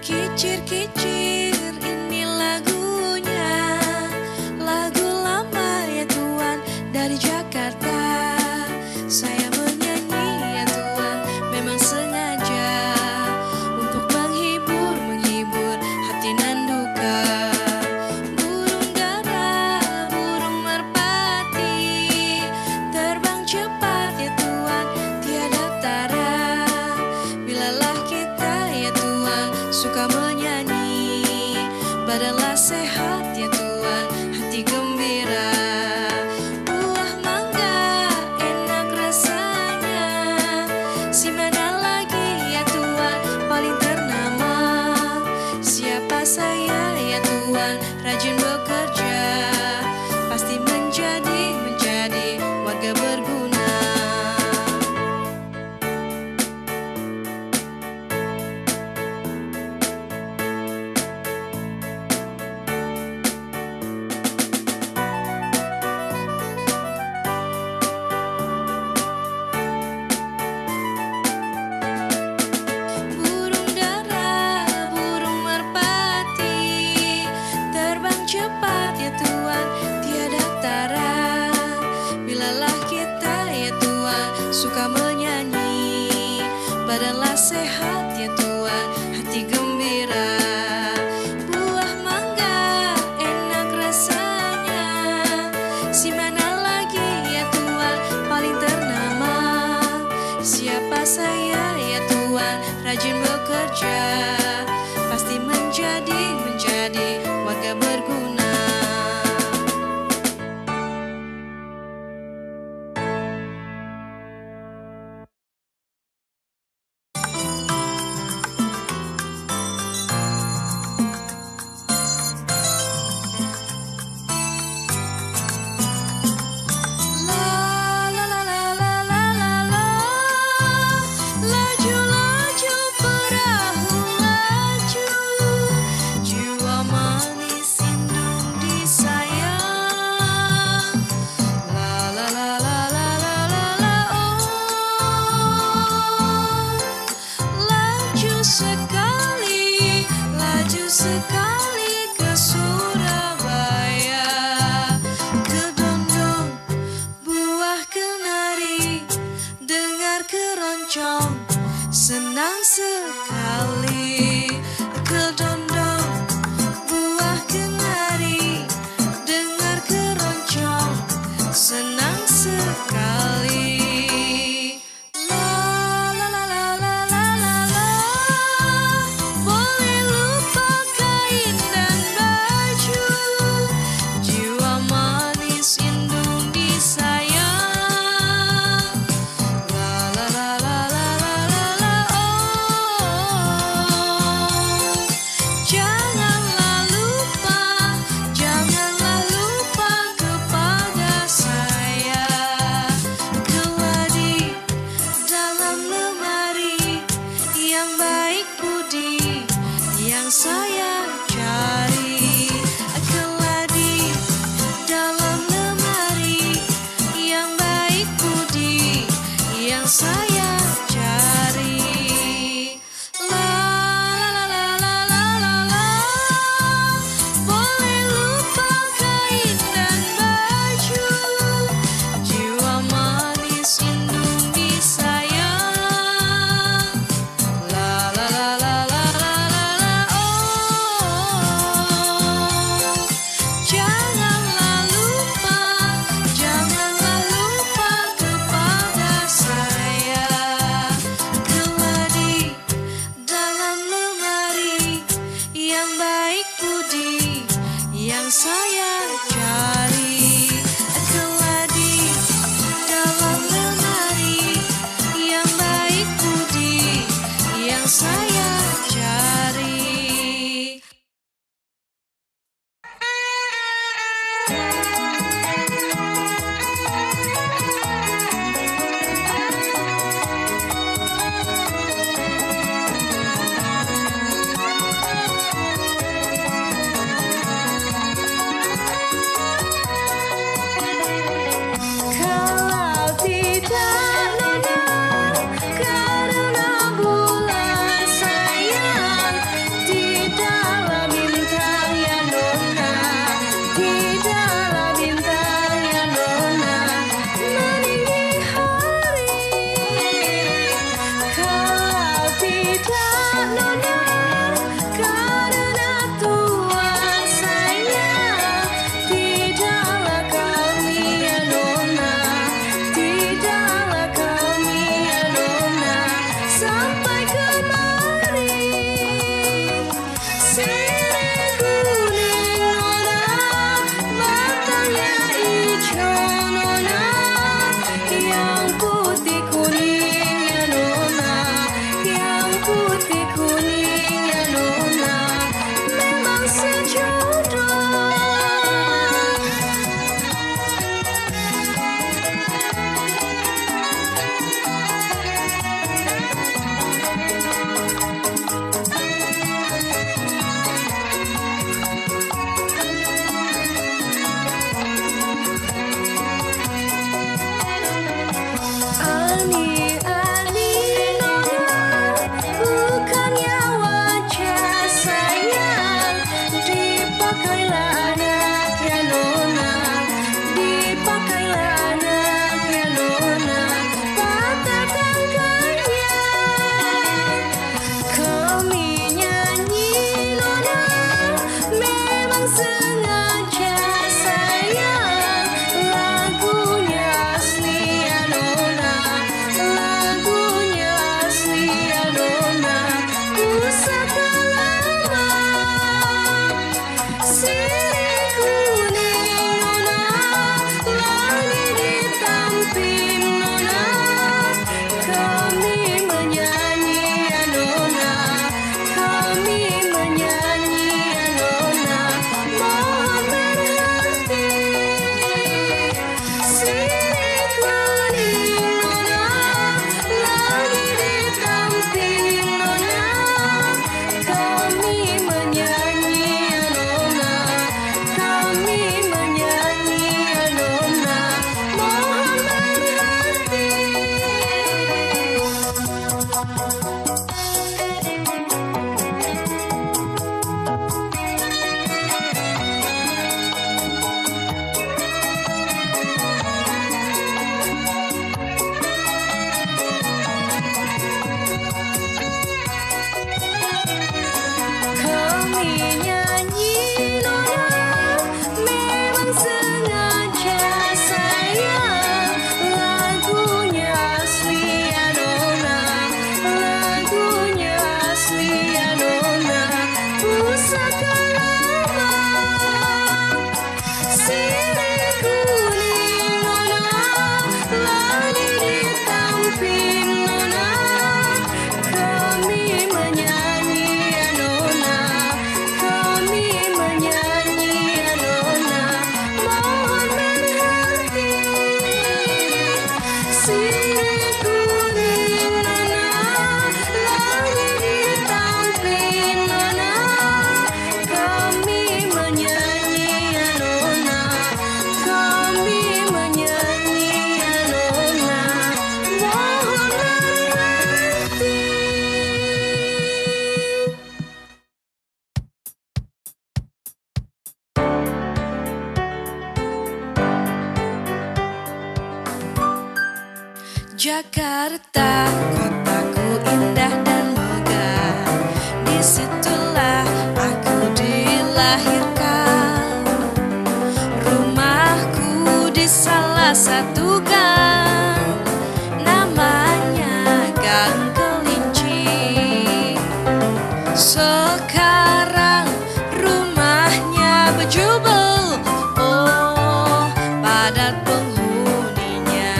Kicir-kicir ini lagunya, lagu lama ya Tuhan dari Jakarta. Saya menyanyi ya Tuhan memang sengaja untuk menghibur hati nan duka. Burung dara, burung merpati, terbang cepat ya Tuhan tiada tara. Bilalah kita ya Tuhan suka menyanyi, badanlah sehat ya Tuhan, hati gembira. Buah mangga enak rasanya, si mana lagi ya Tuhan paling ternama. Siapa saya ya Tuhan, rajin bekerja, pasti menjadi warga berguna. Burung dara, burung merpati, terbang cepat ya Tuhan tiada tara. Bilalah kita ya Tuhan suka menyanyi, badanlah sehat ya Tuhan, hati gembira. Buah mangga enak rasanya, si mana lagi ya Tuhan paling ternama. Siapa saya ya Tuhan, rajin bekerja, pasti menjadi warga berguna. La la la la la la la la, laju laju perahu laju, jiwa manis indung disayang. La la la la la la la la, oh, laju sekali ke Surabaya, kedondong buah kenari, dengar keroncong, senang sekali. Kedondong buah kenari, dengar keroncong, senang sekali. La la la la la la la la, boleh lupa kain dan baju, jiwa manis indung disayang. La la la la la la la la, oh, janganlah lupa kepada saya. Keladi dalam lemari, yang baik budi yang saya cari. Keladi dalam lemari, yang baik budi yang saya cari. La la la la la la la, boleh lupa kain dan baju, jiwa manis indung disayang. La la la la la la la la, oh, janganlah lupa kepada saya. Keladi dalam lemari, yang baik budi yang saya cari. Keladi dalam lemari, yang baik budi yang saya cari. sengaja sayang, lagunya asli Anona, lagunya asli Anona. Pusaka lama, sirih kuning Nona, langit ditampin Nona. Kami menyanyi Anona, kami menyanyi Anona. Mohon berhenti, sirih kuning Nona, langit ditampin Nona. Kami menyanyi Anona, kami menyanyi Anona. Mohon berhenti. Kami nyanyi Nona, memang sengaja sayang, lagunya asli Anona, lagunya asli Anona. Pusaka lama, sirih kuning Nona, langit ditampin Nona. Kami menyanyi Anona, kami menyanyi Anona. Mohon berhenti, sirih kuning Nona, langit ditampin Nona. Kami menyanyi Anona, kami menyanyi Anona. Mohon berhenti. Jakarta, kotaku indah dan megah, disitulah aku dilahirkan. Rumahku di salah satu gang, namanya Gang Kelinci. Sekarang rumahnya berjubel, oh padat penghuninya.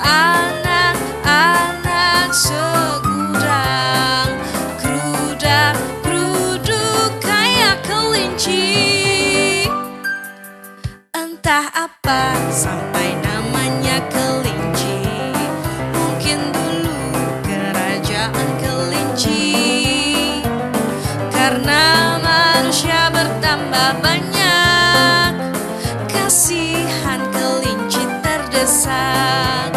Anak-anak segudang, kerudak keruduk kayak kelinci. Entah apa sampai namanya kelinci, mungkin dulu kerajaan kelinci. Karena manusia bertambah banyak, kasihan kelinci terdesak.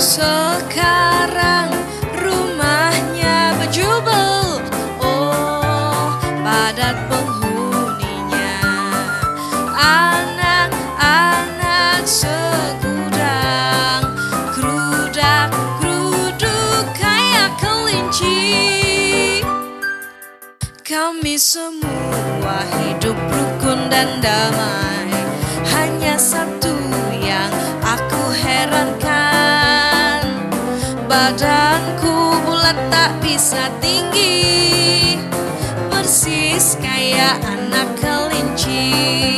Sekarang rumahnya berjubel, oh padat penghuninya. Anak-anak segudang, kerudak keruduk kayak kelinci. Kami semua hidup rukun dan damai, hanya satu yang aku herankan. Badanku bulat tak bisa tinggi, persis kayak anak kelinci.